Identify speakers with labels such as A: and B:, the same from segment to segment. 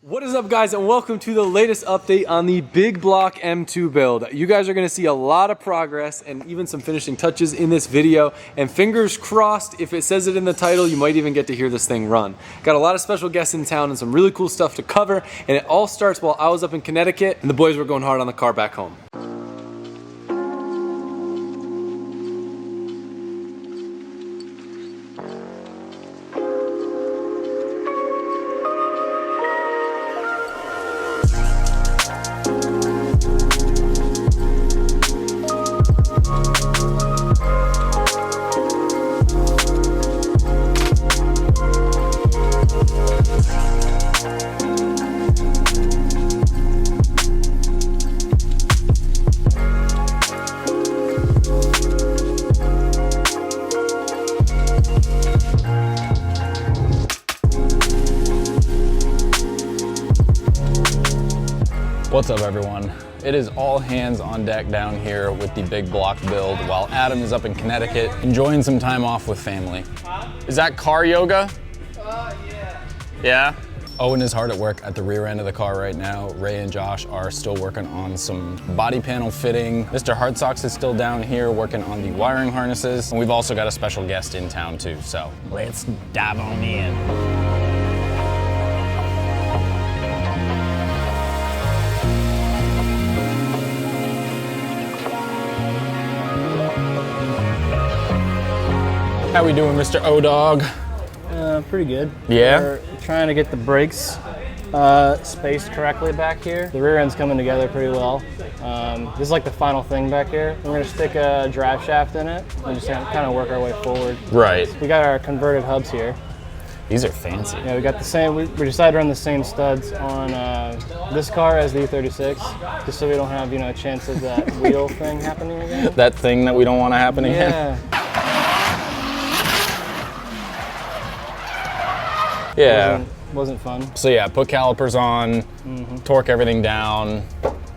A: What is up, guys, and welcome to the latest update on the Big Block M2 build. You guys are going to see a lot of progress and even some finishing touches in this video, and fingers crossed, if it says it in the title, you might even get to hear this thing run. Got a lot of special guests in town and some really cool stuff to cover, and it all starts while I was up in Connecticut and the boys were going hard on the car back home.
B: What's up, everyone? It is all hands on deck down here with the Big Block build while Adam is up in Connecticut enjoying some time off with family. Is that car yoga?
C: Yeah.
B: Yeah? Owen is hard at work at the rear end of the car right now. Ray and Josh are still working on some body panel fitting. Mr. Hardsocks is still down here working on the wiring harnesses. And we've also got a special guest in town too, so let's dive on in. How we doing, Mr. O-Dog?
C: Pretty good.
B: Yeah?
C: We're trying to get the brakes spaced correctly back here. The rear end's coming together pretty well. This is like the final thing back here. We're gonna stick a drive shaft in it and just kind of work our way forward.
B: Right.
C: We got our converted hubs here.
B: These are fancy.
C: Yeah, we got the same, we decided to run the same studs on this car as the E36, just so we don't have, a chance of that wheel thing happening again.
B: That thing that we don't want to happen again?
C: Yeah.
B: Yeah.
C: Wasn't fun.
B: So yeah, put calipers on, torque everything down,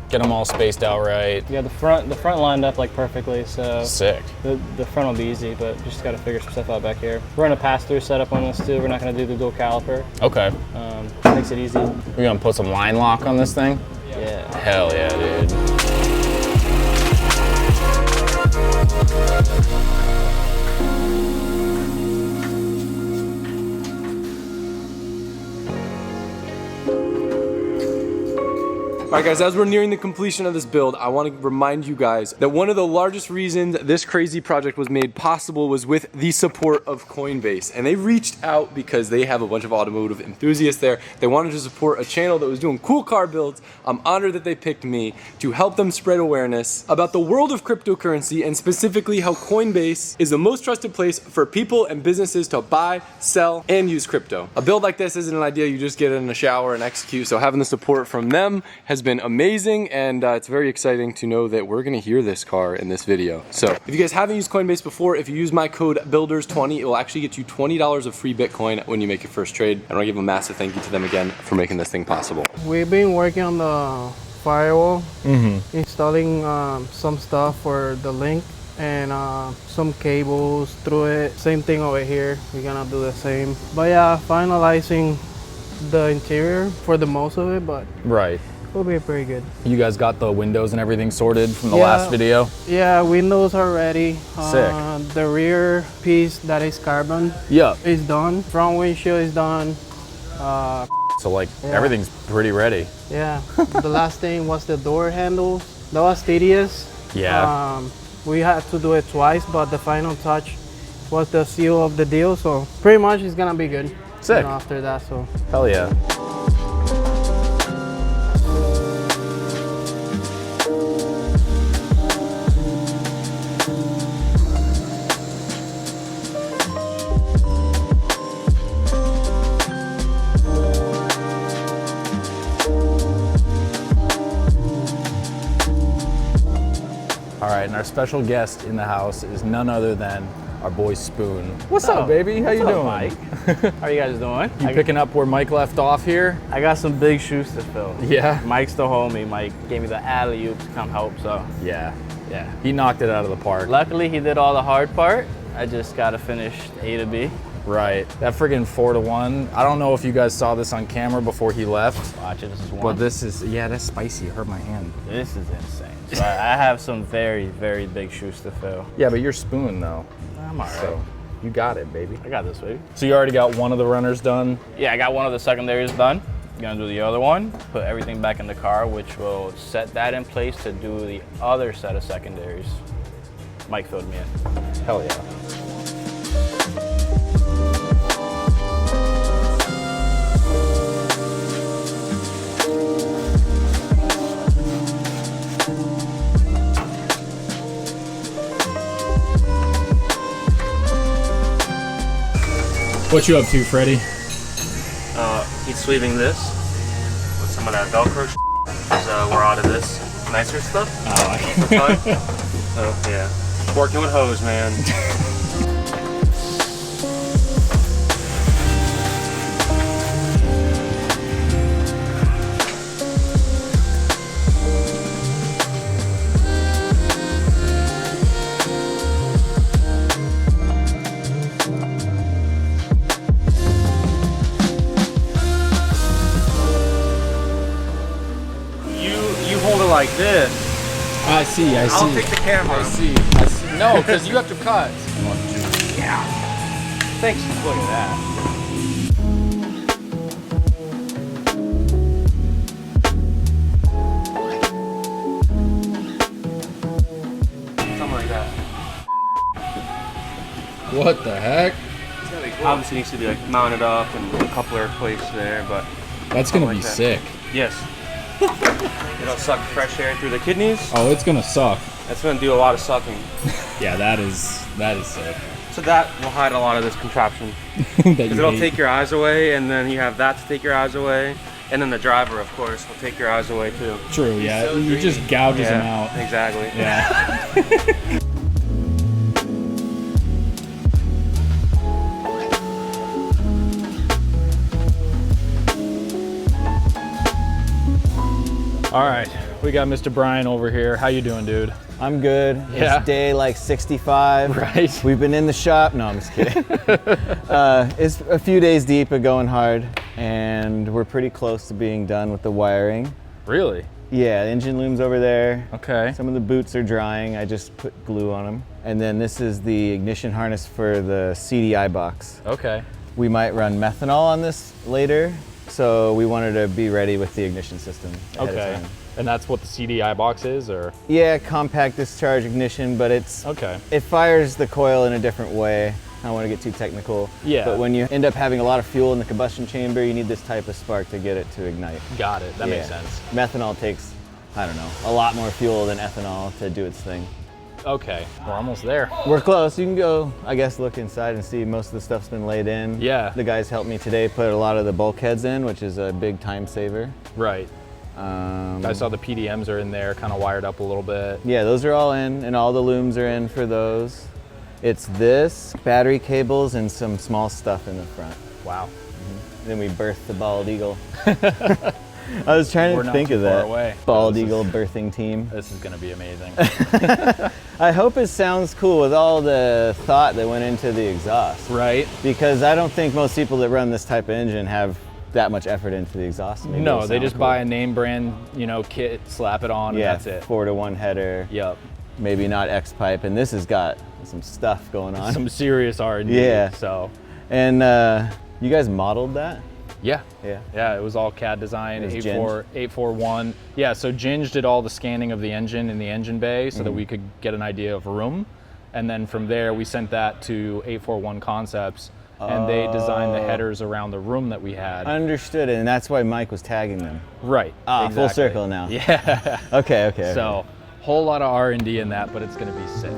B: get them all spaced out right.
C: Yeah, the front lined up like perfectly, so
B: Sick.
C: the front will be easy, but just got to figure some stuff out back here. We're in a pass-through setup on this too. We're not going to do the dual caliper.
B: Okay.
C: Makes it easy.
B: We're gonna put some line lock on this thing?
C: Yeah.
B: Hell yeah, dude.
A: Alright guys, as we're nearing the completion of this build, I want to remind you guys that one of the largest reasons this crazy project was made possible was with the support of Coinbase. And they reached out because they have a bunch of automotive enthusiasts there. They wanted to support a channel that was doing cool car builds. I'm honored that they picked me to help them spread awareness about the world of cryptocurrency and specifically how Coinbase is the most trusted place for people and businesses to buy, sell, and use crypto. A build like this isn't an idea you just get in a shower and execute, so having the support from them has been amazing, and it's very exciting to know that we're gonna hear this car in this video. So if you guys haven't used Coinbase before, if you use my code BUILDERS20, it will actually get you $20 of free Bitcoin when you make your first trade. I want to give a massive thank you to them again for making this thing possible.
D: We've been working on the firewall, installing some stuff for the link and some cables through it. Same thing over here, we're gonna do the same. But yeah, finalizing the interior for the most of it, but
B: Right.
D: will be pretty good.
B: You guys got the windows and everything sorted from the last video?
D: Yeah, windows are ready.
B: Sick.
D: The rear piece that is carbon
B: Yep.
D: is done. Front windshield is done.
B: So like,
D: Yeah.
B: everything's pretty ready.
D: Yeah, the last thing was the door handles. That was tedious.
B: Yeah.
D: We had to do it twice, but the final touch was the seal of the deal. So pretty much it's gonna be good.
B: Sick.
D: After that, so.
B: Hell yeah. All right, and our special guest in the house is none other than our boy Spoon. What's up, baby? How you doing?
E: Mike? How you guys doing?
B: You picking up where Mike left off here?
E: I got some big shoes to fill.
B: Yeah?
E: Mike's the homie. Mike gave me the alley-oop to come help, so.
B: Yeah.
E: Yeah.
B: He knocked it out of the park.
E: Luckily, he did all the hard part. I just got to finish A to B.
B: Right. That friggin' 4-to-1. I don't know if you guys saw this on camera before he left.
E: Watch it, this is one.
B: But this is, yeah, that's spicy. It hurt my hand.
E: This is insane. So I have some very, very big shoes to fill.
B: Yeah, but you're spoon though.
E: I'm all right.
B: So you got it, baby.
E: I got this, baby.
B: So you already got one of the runners done?
E: Yeah, I got one of the secondaries done. Gonna do the other one, put everything back in the car, which will set that in place to do the other set of secondaries. Mike filled me in.
B: Hell yeah. What you up to, Freddie?
F: He's sleeving this with some of that Velcro so we're out of this nicer stuff. So yeah, working with hose, man. You hold it like this.
B: I see.
F: I'll take the camera.
B: I see. No, because you have to cut.
F: Yeah. Thanks. Look at that. Something like that.
B: What the heck?
F: Obviously needs to be like mounted up and a coupler placed there, but
B: That's gonna be
F: like that.
B: sick.
F: yes. It'll suck fresh air through the kidneys.
B: Oh, it's gonna suck.
F: That's gonna do a lot of sucking.
B: Yeah, that is sick.
F: So that will hide a lot of this contraption. Because it'll take your eyes away, and then you have that to take your eyes away, and then the driver, of course, will take your eyes away too.
B: True, yeah. You just gouges them out.
F: Exactly.
B: Yeah. All right, we got Mr. Brian over here. How you doing, dude?
G: I'm good.
B: Yeah.
G: It's day like 65.
B: Right.
G: We've been in the shop. No, I'm just kidding. It's a few days deep of going hard, and we're pretty close to being done with the wiring.
B: Really?
G: Yeah, the engine loom's over there.
B: Okay.
G: Some of the boots are drying. I just put glue on them. And then this is the ignition harness for the CDI box.
B: Okay.
G: We might run methanol on this later, so we wanted to be ready with the ignition system ahead of
B: Okay.
G: time.
B: And that's what the CDI box is, or?
G: Yeah, compact discharge ignition, but
B: Okay.
G: it fires the coil in a different way. I don't want to get too technical.
B: Yeah.
G: But when you end up having a lot of fuel in the combustion chamber, you need this type of spark to get it to ignite.
B: Got it. That makes
G: Yeah.
B: sense.
G: Methanol takes, I don't know, a lot more fuel than ethanol to do its thing.
B: Okay, we're almost there.
G: We're close. You can go, I guess, look inside and see most of the stuff's been laid in.
B: Yeah.
G: The guys helped me today put a lot of the bulkheads in, which is a big time saver.
B: Right. I saw the PDMs are in there, kind of wired up a little bit.
G: Yeah, those are all in, and all the looms are in for those. It's this, battery cables, and some small stuff in the front.
B: Wow.
G: Then we birthed the bald eagle. I was trying
B: We're
G: to
B: not
G: think
B: too
G: of
B: far
G: that.
B: away.
G: Bald
B: This is-
G: eagle birthing team.
B: This is gonna be amazing.
G: I hope it sounds cool with all the thought that went into the exhaust.
B: Right?
G: Because I don't think most people that run this type of engine have that much effort into the exhaust. Maybe
B: No,
G: it'll
B: they
G: sound
B: just
G: cool.
B: buy a name brand, kit, slap it on,
G: Yeah,
B: and that's it.
G: 4-to-1 header.
B: Yep.
G: Maybe not X pipe, and this has got some stuff going on.
B: Some serious R&D.
G: Yeah.
B: So,
G: And you guys modeled that?
B: yeah.
G: Yeah.
B: Yeah, it was all CAD design,
G: It was
B: 841. Yeah, so Ginge did all the scanning of the engine in the engine bay so that we could get an idea of room. And then from there, we sent that to 841 Concepts, and they designed the headers around the room that we had.
G: Understood it, and that's why Mike was tagging them.
B: Right.
G: Ah, full
B: exactly.
G: circle now.
B: Yeah.
G: Okay.
B: So, whole lot of R&D in that, but it's gonna be sick.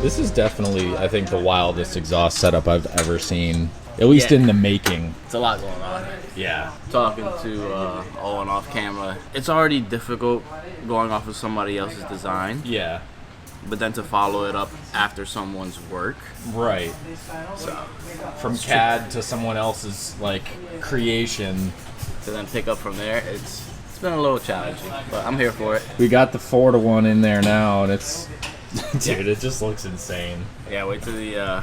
H: This is definitely, I think, the wildest exhaust setup I've ever seen, at least in the making.
E: It's a lot going on.
H: Yeah.
E: Talking to Owen off camera, it's already difficult going off of somebody else's design.
H: Yeah.
E: But then to follow it up after someone's work.
H: Right.
E: So
H: from CAD to someone else's like creation.
E: To then pick up from there, it's been a little challenging, but I'm here for it.
H: We got the 4-to-1 in there now, and it's, dude, it just looks insane.
E: Yeah, wait till the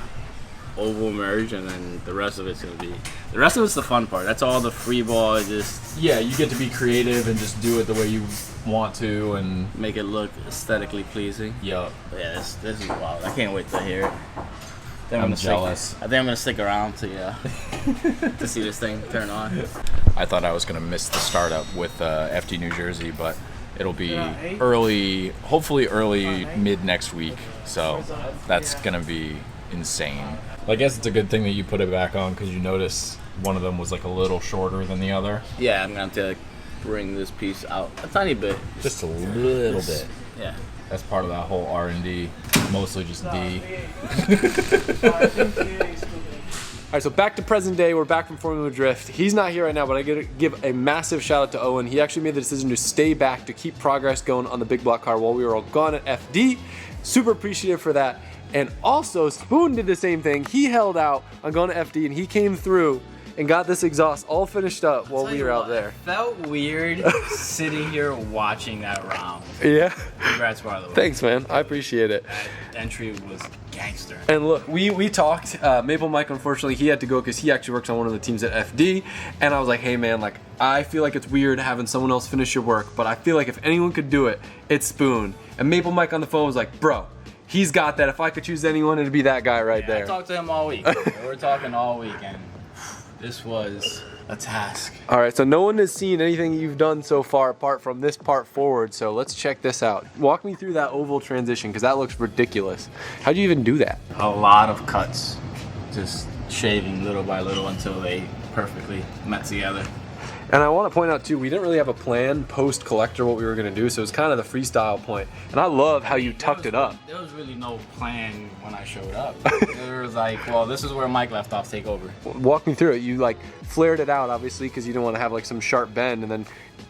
E: oval merge, and then the rest of it's gonna be. The rest of it's the fun part. That's all the free ball. Just
H: yeah, you get to be creative and just do it the way you want to, and
E: make it look aesthetically pleasing.
H: Yup.
E: Yeah, this is wild. I can't wait to hear it.
H: I'm jealous.
E: I think I'm gonna stick around to to see this thing turn on.
H: I thought I was gonna miss the startup with FD New Jersey, but it'll be early, hopefully early mid next week. So that's gonna be insane. I guess it's a good thing that you put it back on because you notice one of them was like a little shorter than the other.
E: Yeah, I'm gonna have to bring this piece out a tiny bit.
H: Just a little bit.
E: Yeah.
H: That's part of that whole R&D, mostly just D.
A: All right, so back to present day. We're back from Formula Drift. He's not here right now, but I gotta give a massive shout out to Owen. He actually made the decision to stay back to keep progress going on the big block car while we were all gone at FD. Super appreciative for that. And also, Spoon did the same thing. He held out on going to FD, and he came through and got this exhaust all finished up while we were out there.
E: It felt weird sitting here watching that round.
A: Yeah.
E: Congrats, by the way.
A: Thanks, man. I appreciate it.
E: That entry was gangster.
A: And look, we talked. Maple Mike, unfortunately, he had to go because he actually works on one of the teams at FD. And I was like, hey, man, like, I feel like it's weird having someone else finish your work, but I feel like if anyone could do it, it's Spoon. And Maple Mike on the phone was like, bro, he's got that. If I could choose anyone, it'd be that guy right there.
E: I talked to him all week. We were talking all week, and this was a task.
A: All right, so no one has seen anything you've done so far apart from this part forward, so let's check this out. Walk me through that oval transition, because that looks ridiculous. How'd you even do that?
E: A lot of cuts, just shaving little by little until they perfectly met together.
A: And I want to point out too, we didn't really have a plan post collector what we were going to do, so it's kind of the freestyle point. And I love how you tucked it up.
E: There was really no plan when I showed up. It was like, well, this is where Mike left off, take over.
A: Walk me through it. You like flared it out obviously because you didn't want to have like some sharp bend, and then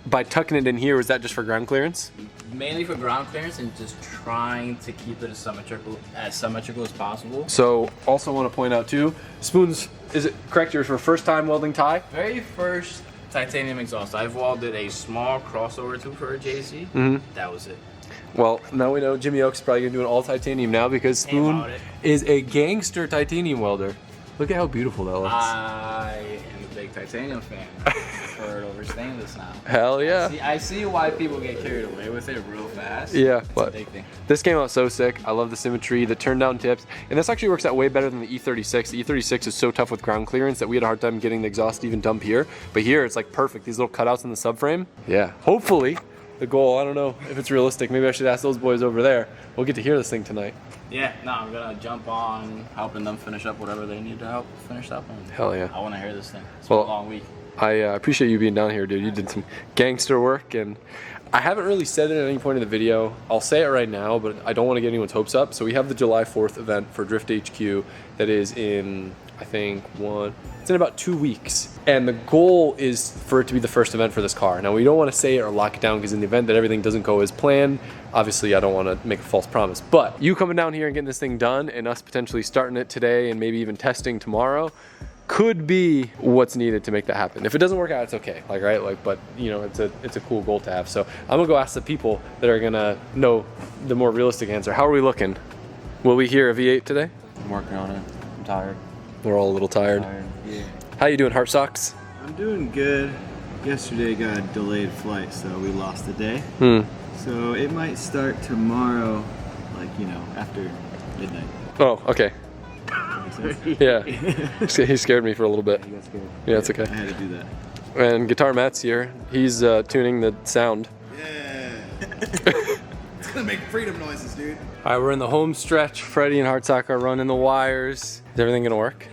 A: by tucking it in here, was that just for ground clearance?
E: Mainly for ground clearance and just trying to keep it as symmetrical as possible.
A: So also want to point out too, Spoon's, is it correct, your first time welding tie?
E: Very first titanium exhaust. I've welded a small crossover tube for a JC. That was it.
A: Well, now we know Jimmy Oak's probably gonna do an all titanium now because Spoon is a gangster titanium welder. Look at how beautiful that looks.
E: I am a big titanium fan. I prefer it over stainless now.
A: Hell yeah.
E: I see why people get carried away with it real fast.
A: Yeah,
E: it's
A: but
E: addicting.
A: This came out so sick. I love the symmetry, the turn down tips, and this actually works out way better than the E36. The E36 is so tough with ground clearance that we had a hard time getting the exhaust to even dump here, but here it's like perfect. These little cutouts in the subframe. Yeah, hopefully the goal, I don't know if it's realistic. Maybe I should ask those boys over there. We'll get to hear this thing tonight.
E: Yeah, no, I'm gonna jump on helping them finish up whatever they need to help finish up. And
A: hell yeah.
E: I wanna hear this thing. It's been a long week.
A: I appreciate you being down here, dude. You did some gangster work, and I haven't really said it at any point in the video. I'll say it right now, but I don't want to get anyone's hopes up. So we have the July 4th event for Drift HQ that is in, I think, it's in about 2 weeks. And the goal is for it to be the first event for this car. Now, we don't want to say it or lock it down because in the event that everything doesn't go as planned, obviously I don't want to make a false promise. But you coming down here and getting this thing done and us potentially starting it today and maybe even testing tomorrow could be what's needed to make that happen. If it doesn't work out, it's okay, like, right? Like, but you know, it's a cool goal to have. So I'm gonna go ask the people that are gonna know the more realistic answer. How are we looking? Will we hear a V8 today?
G: I'm working on it. I'm tired.
A: We're all a little tired.
G: Yeah.
A: How you doing, Heart Socks?
I: I'm doing good. Yesterday got a delayed flight, so we lost a day. So it might start tomorrow, like, you know, after midnight.
A: Oh, okay. Yeah. He scared me for a little bit.
I: You got scared.
A: Yeah, it's okay.
I: I had to do that.
A: And Guitar Matt's here. He's tuning the sound.
J: Yeah. It's gonna make freedom noises, dude.
A: All right, we're in the home stretch. Freddie and Hartsock are running the wires. Is everything gonna work?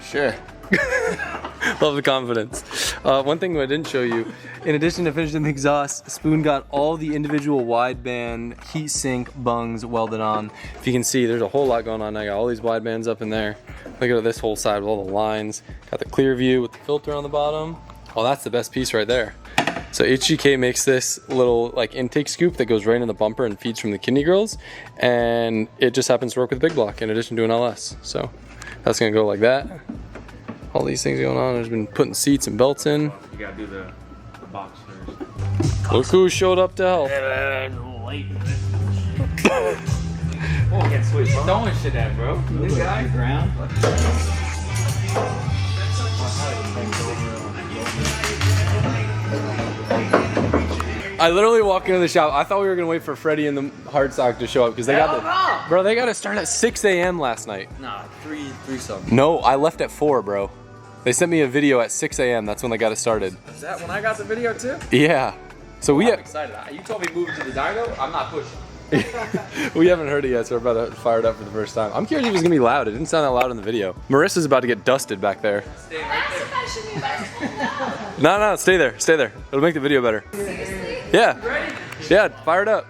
E: Sure.
A: Love the confidence. One thing I didn't show you, in addition to finishing the exhaust, Spoon got all the individual wideband heat sink bungs welded on. If you can see, there's a whole lot going on. I got all these widebands up in there. Look at this whole side with all the lines. Got the clear view with the filter on the bottom. Oh, that's the best piece right there. So HGK makes this little like intake scoop that goes right in the bumper and feeds from the kidney grills, and it just happens to work with the big block in addition to an LS. So that's gonna go like that. All these things going on. There's been putting seats and belts in.
F: You gotta do the box first.
A: Look who showed up to help.
F: Throwing shit at, bro. This guy.
I: Ground.
A: I literally walked into the shop. I thought we were gonna wait for Freddie and the hard sock to show up because they got the bro. They got to start at 6 a.m. last night.
F: Nah, three something.
A: No, I left at 4, bro. They sent me a video at 6 a.m. That's when they got it started.
F: Is that when I got the video too?
A: Yeah. So
F: I'm excited. You told me moving to the dyno. I'm not pushing.
A: we haven't heard it yet, so we're about to fire it up for the first time. I'm curious if it's gonna be loud. It didn't sound that loud in the video. Marissa's about to get dusted back there.
F: Stay right there.
A: No, stay there. Stay there. It'll make the video better. Yeah.
F: Ready?
A: Yeah, fire it up.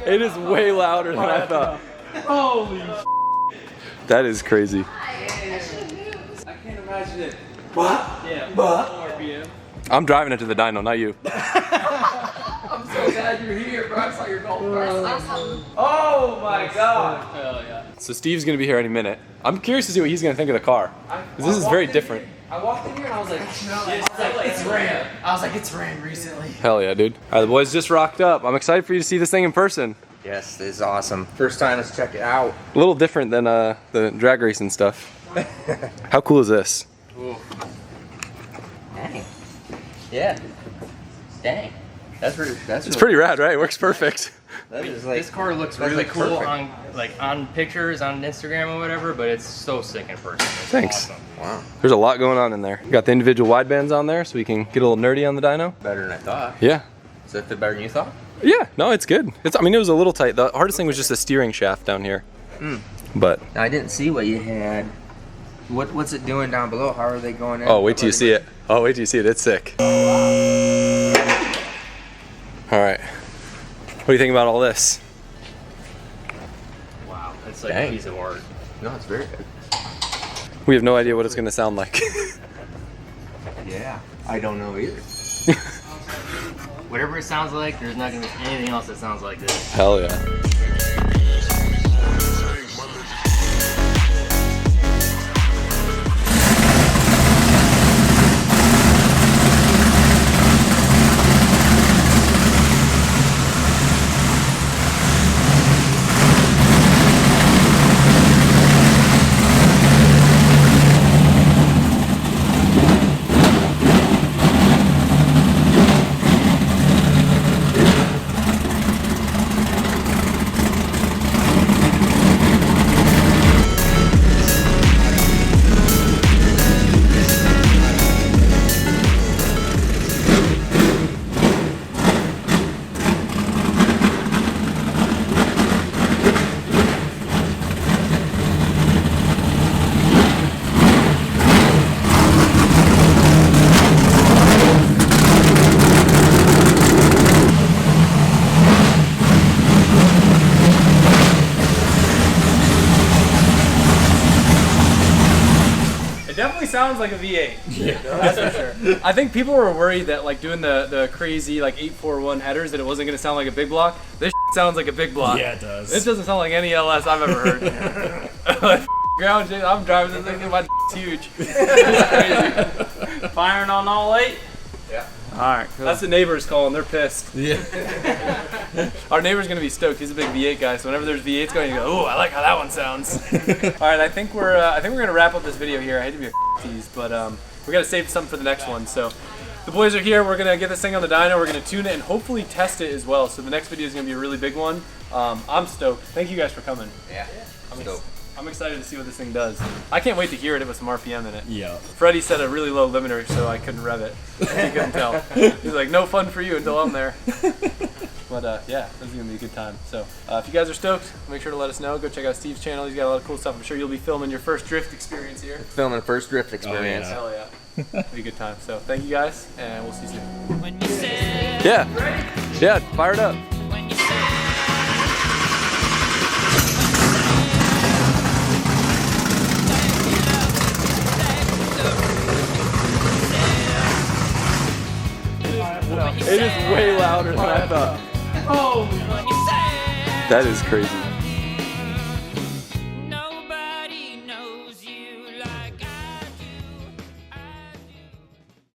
A: It is way louder than I thought.
F: Holy
A: That is crazy.
F: I can't imagine it.
A: What?
F: Yeah. RPM.
A: I'm driving it to the dyno, not you.
F: I'm so glad you're here, bro. I saw your golf cart. Oh my god. Hell yeah.
A: So Steve's gonna be here any minute. I'm curious to see what he's gonna think of the car. 'Cause this is very different.
F: I walked in here and I was like, it's ran. I was like, it's ran recently.
A: Hell yeah, dude. All right, the boys just rocked up. I'm excited for you to see this thing in person.
K: Yes, this is awesome. First time, let's check it out.
A: A little different than the drag racing stuff. How cool is this?
K: Ooh. Dang. Yeah. Dang.
A: It's pretty rad, right? It works perfect.
K: That is like,
E: this car looks
K: that's
E: really
K: like
E: cool
K: perfect.
E: on pictures on Instagram or whatever, but it's so sick in person. It's
A: Thanks.
E: awesome.
K: Wow.
A: There's a lot going on in there. Got the individual widebands on there so we can get a little nerdy on the dyno.
K: Better than I thought.
A: Yeah.
K: Does that fit better than you thought?
A: Yeah, no, it's good. I mean, it was a little tight. The hardest thing was just the steering shaft down here. But
K: I didn't see what you had. What's it doing down below? How are they going in?
A: oh, wait till you see it. Oh, wait till you see it. It's sick. All right. What do you think about all this?
E: Wow, it's like
K: Dang.
E: a piece of art.
K: No, it's very good.
A: We have no idea what it's going to sound like.
K: Yeah. I don't know either.
E: Whatever it sounds like, there's not gonna be anything else that sounds like this.
A: Hell yeah.
L: Sounds like a V8. Yeah, that's for sure. I think people were worried that like doing the crazy like 841 headers that it wasn't gonna sound like a big block. This sounds like a big block.
B: Yeah, it does.
L: This doesn't sound like any LS I've ever heard. Ground shit, I'm driving this thing, my huge. It's crazy. Firing on all 8?
F: Yeah.
L: Alright, cool. That's the neighbors calling, they're pissed.
B: Yeah.
L: Our neighbor's gonna be stoked. He's a big V8 guy, so whenever there's V8s going, you go, "Oh, I like how that one sounds." All right, I think we're gonna wrap up this video here. I hate to be a tease, but we gotta save something for the next one. So the boys are here. We're gonna get this thing on the dyno. We're gonna tune it and hopefully test it as well. So the next video is gonna be a really big one. I'm stoked. Thank you guys for coming.
K: Yeah. I'm stoked.
L: I'm excited to see what this thing does. I can't wait to hear it with some RPM in it.
B: Yeah.
L: Freddie set a really low limiter, so I couldn't rev it. He couldn't tell. He's like, no fun for you until I'm there. But yeah, this is gonna be a good time. So if you guys are stoked, make sure to let us know. Go check out Steve's channel. He's got a lot of cool stuff. I'm sure you'll be filming your first drift experience here.
K: Filming first drift experience.
L: Hell yeah. It'll be a good time. So thank you guys, and we'll see you soon.
A: Yeah, fire it up. It is way louder than I thought. That is crazy.